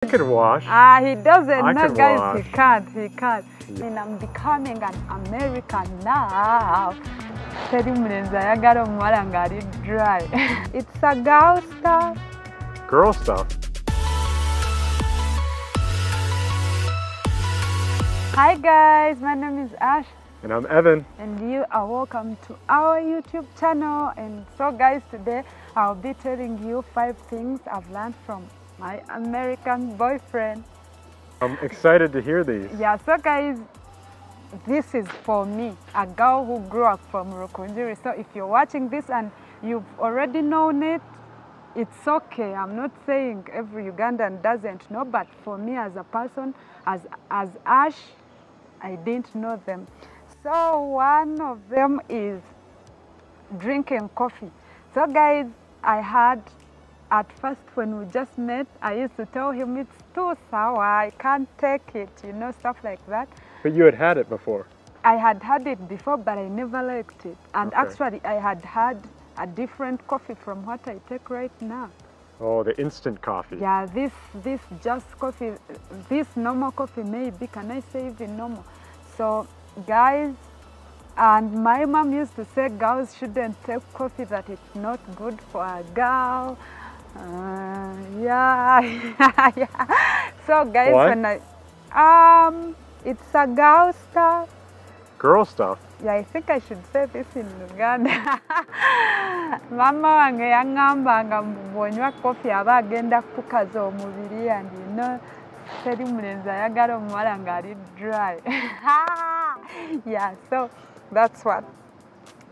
I could wash. He doesn't. I No, could guys, wash. he can't. He can't. And I'm becoming an American now. Teri mulenzi ayagala omuwala ng'ali dry. It's a girl stuff. Girl stuff. Hi guys, my name is Ash. And I'm Evan. And you are welcome to our YouTube channel. And so guys, today I'll be telling you 5 things I've learned from my American boyfriend. I'm excited to hear these. Yeah, so guys, this is for me, a girl who grew up from Rukunjiri. So if you're watching this and you've already known it, it's okay. I'm not saying every Ugandan doesn't know, but for me as a person, as Ash, I didn't know them. So one of them is drinking coffee. So guys, I had, at first when we just met, I used to tell him it's too sour, I can't take it, you know, stuff like that. But you had it before. I had had it before, but I never liked it. And Okay. actually, I had had a different coffee from what I take right now. Oh, the instant coffee. Yeah, this just coffee, this normal coffee maybe, can I say even normal? So guys, and my mom used to say girls shouldn't take coffee, that it's not good for a girl. Yeah. So guys, What? when I, it's a girl stuff. Girl stuff. Yeah, I think I should say this in Uganda. Mama wange yangambanga mbonywa coffee aba agenda kukaza omubiri, and you know, teri mulenzi ayagala omuwala ng'ali dry. Yeah, so that's what.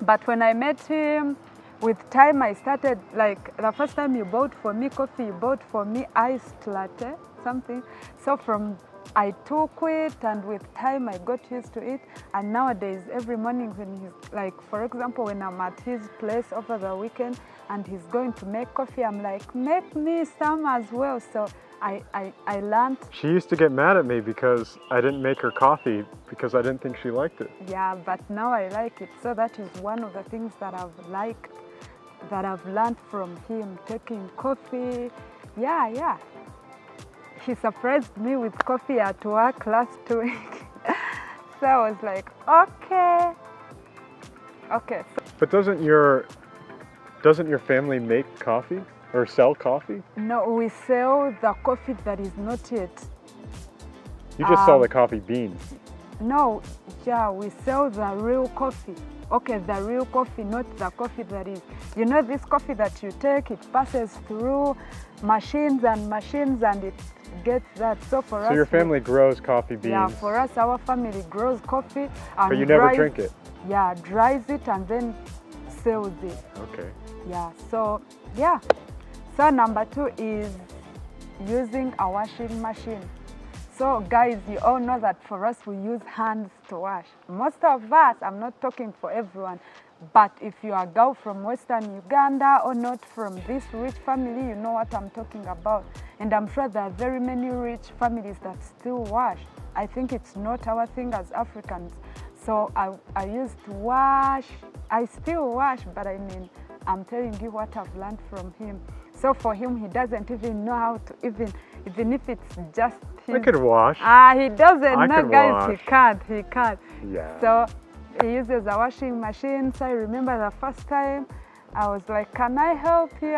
But when I met him, with time I started, like the first time he bought for me coffee, he bought for me iced latte, something. So from I took it, and with time I got used to it. And nowadays, every morning when he's, like, for example, when I'm at his place over the weekend and he's going to make coffee, I'm like, make me some as well. So I learned. She used to get mad at me because I didn't make her coffee because I didn't think she liked it. Yeah, but now I like it. So that is one of the things that I've liked, that I've learned from him, taking coffee. Yeah. He surprised me with coffee at work last week. So I was like, okay. So But doesn't your family make coffee or sell coffee? no, we sell the coffee that is not yet. You just sell the coffee beans. No, yeah, we sell the real coffee. Okay, the real coffee, not the coffee that is, you know, this coffee that you take, it passes through machines and it gets that. So for us, So your family grows coffee beans. yeah, for us, our family grows coffee and But you never drink it. Yeah, dries it and then sells it. Okay. Yeah, so yeah. So number 2 is using a washing machine. So guys, you all know that for us, we use hands to wash. Most of us, I'm not talking for everyone, but if you are a girl from Western Uganda or not from this rich family, you know what I'm talking about. And I'm sure there are very many rich families that still wash. I think it's not our thing as Africans. So I used to wash, I still wash, but I mean, I'm telling you what I've learned from him. So for him, he doesn't even know how to even if it's just his... I could wash. He doesn't know, guys, wash. he can't. Yeah. So he uses a washing machine. So I remember the first time I was like, can I help you?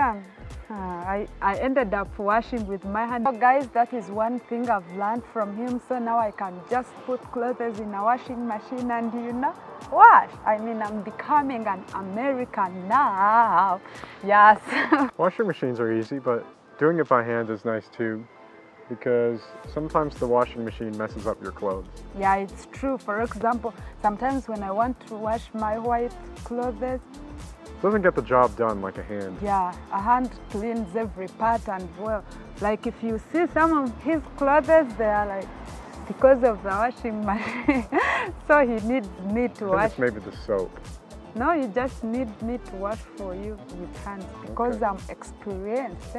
I ended up washing with my hand. So guys, that is one thing I've learned from him. So now I can just put clothes in a washing machine and, you know, wash. I mean, I'm becoming an American now. Yes. Washing machines are easy, but doing it by hand is nice too, because sometimes the washing machine messes up your clothes. Yeah, it's true. For example, sometimes when I want to wash my white clothes, It doesn't get the job done like a hand. yeah, a hand cleans every part, and well, like if you see some of his clothes, they are like, because of the washing machine. So he needs me to I think wash. it's maybe the soap. No, you just need me to wash for you with hands, because Okay. I'm experienced.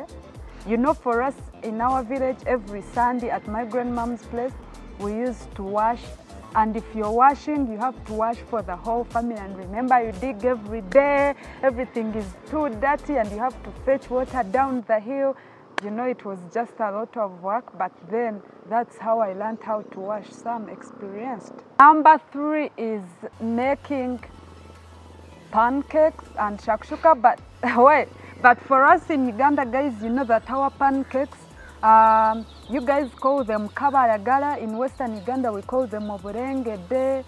You know, for us in our village, every Sunday at my grandmom's place, we used to wash. And if you're washing, you have to wash for the whole family. And remember, you dig every day, everything is too dirty, and you have to fetch water down the hill. You know, it was just a lot of work, but then that's how I learned how to wash. So I'm experienced. Number 3 is making pancakes and shakshuka, but wait, but for us in Uganda, guys, you know that our pancakes, you guys call them kabaragala. In Western Uganda, we call them oburengede.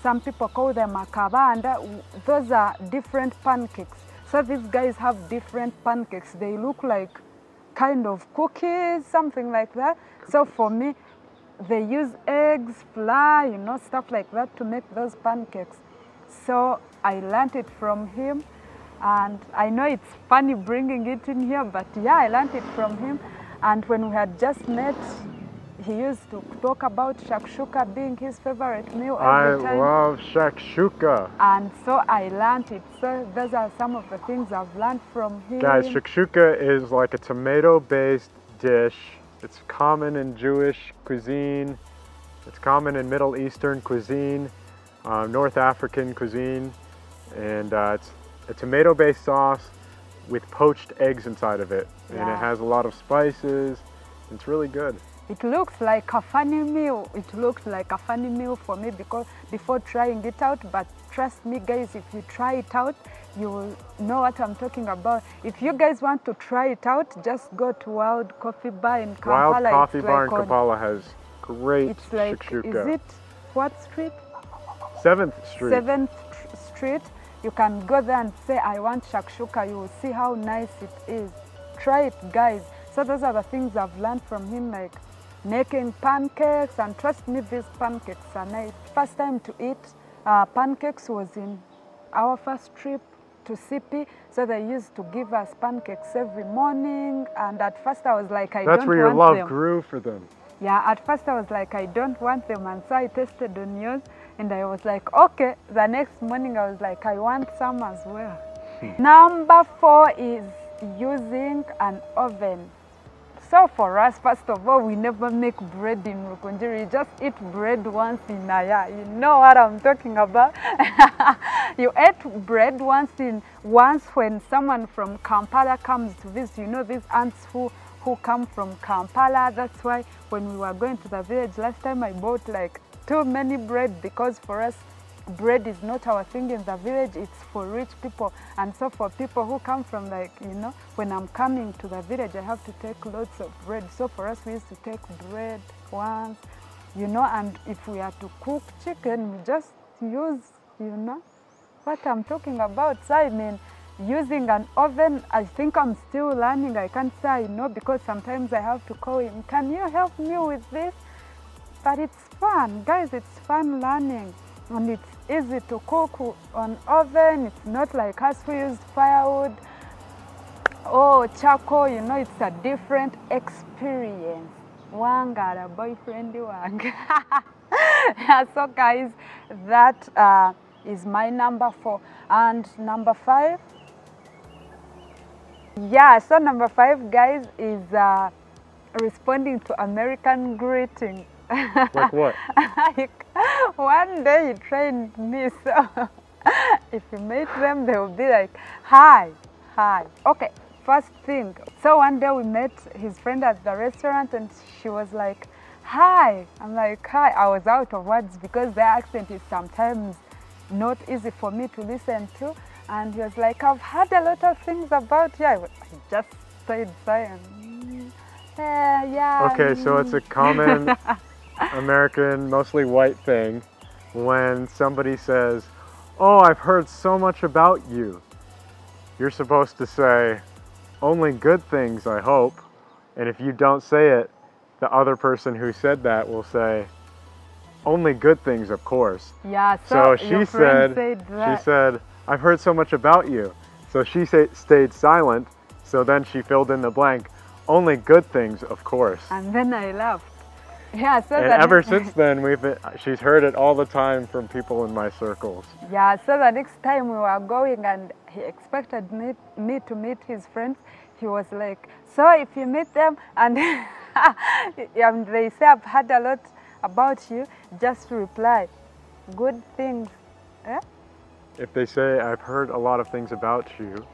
Some people call them akabanda. Those are different pancakes. So these guys have different pancakes. They look like kind of cookies, something like that. So for me, they use eggs, flour, you know, stuff like that to make those pancakes. So I learned it from him, and I know it's funny bringing it in here, but yeah, I learned it from him. And when we had just met, he used to talk about shakshuka being his favorite meal every time. I love shakshuka. And so I learned it. So those are some of the things I've learned from him. Guys, shakshuka is like a tomato-based dish. It's common in Jewish cuisine. It's common in Middle Eastern cuisine, North African cuisine. And it's a tomato-based sauce with poached eggs inside of it. Yeah. And it has a lot of spices. It's really good. It looks like a funny meal. It looks like a funny meal for me because before trying it out, but trust me guys, if you try it out, you will know what I'm talking about. If you guys want to try it out, just go to Wild Coffee Bar in Kampala. Wild Coffee Bar in Kampala has great it's like, shakshuka. Is it what street? 7th Street. 7th Street. You can go there and say, I want shakshuka. You will see how nice it is. Try it, guys. So those are the things I've learned from him, like making pancakes, and trust me, these pancakes are nice. First time to eat pancakes was in our first trip to CP. So they used to give us pancakes every morning, and at first I was like, I don't want them. That's where your love grew for them. Yeah, at first I was like, I don't want them, and so I tested on yours, and I was like, okay. The next morning I was like, I want some as well. Number 4 is using an oven. So for us, first of all, we never make bread in Rukunjiri. You just eat bread once in a year. You know what I'm talking about? You ate bread once when someone from Kampala comes to visit. You know these aunts who come from Kampala. That's why when we were going to the village last time, I bought like too many bread, because for us, bread is not our thing in the village, it's for rich people. And so for people who come from, like, you know, when I'm coming to the village, I have to take lots of bread. So for us, we used to take bread once, you know, and if we are to cook chicken, we just use, you know, what I'm talking about. So I mean, using an oven, I think I'm still learning. I can't say I know, because sometimes I have to call him, can you help me with this? But it's fun, guys, it's fun learning. And it's easy to cook on oven. It's not like us who used firewood or charcoal. You know, it's a different experience. Wangara boyfriend wang. So guys, that is my number 4. And number 5. Yeah, so number 5, guys, is responding to American greeting. Like what? One day he trained me, so if you meet them, they will be like, hi, hi. Okay, first thing. So one day we met his friend at the restaurant, and she was like, hi. I'm like, hi. I was out of words because their accent is sometimes not easy for me to listen to. And he was like, I've heard a lot of things about you. I just stayed silent. Yeah. Okay, so it's a common American, mostly white thing when somebody says, oh, I've heard so much about you. You're supposed to say, only good things, I hope. And if you don't say it, the other person who said that will say, only good things, of course. Yeah, so she said, I've heard so much about you. So she stayed silent, so then she filled in the blank, only good things, of course. And then I laughed. Yeah, so and ever since then, she's heard it all the time from people in my circles. Yeah, so the next time we were going and he expected me to meet his friends, he was like, so if you meet them and, and they say, I've heard a lot about you, just reply, good things. Eh? If they say, I've heard a lot of things about you,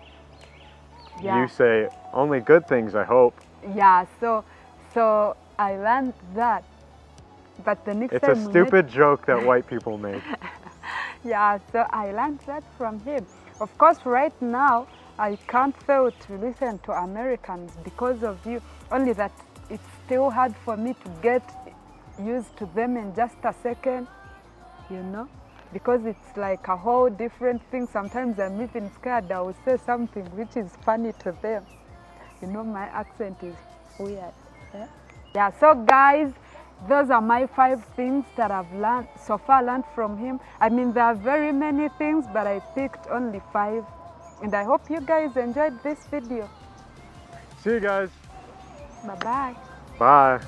yeah. You say, only good things, I hope. Yeah, so I learned that. But the next It's time a we met- stupid joke that white people make. Yeah, so I learned that from him. Of course, right now, I can't fail to listen to Americans because of you. Only that it's still hard for me to get used to them in just a second, you know? Because it's like a whole different thing. Sometimes I'm even scared I will say something which is funny to them. You know, my accent is weird. Yeah, so guys, those are my 5 things that I've learned so far learned from him. I mean, there are very many things, but I picked only 5. And I hope you guys enjoyed this video. See you guys. Bye-bye. Bye.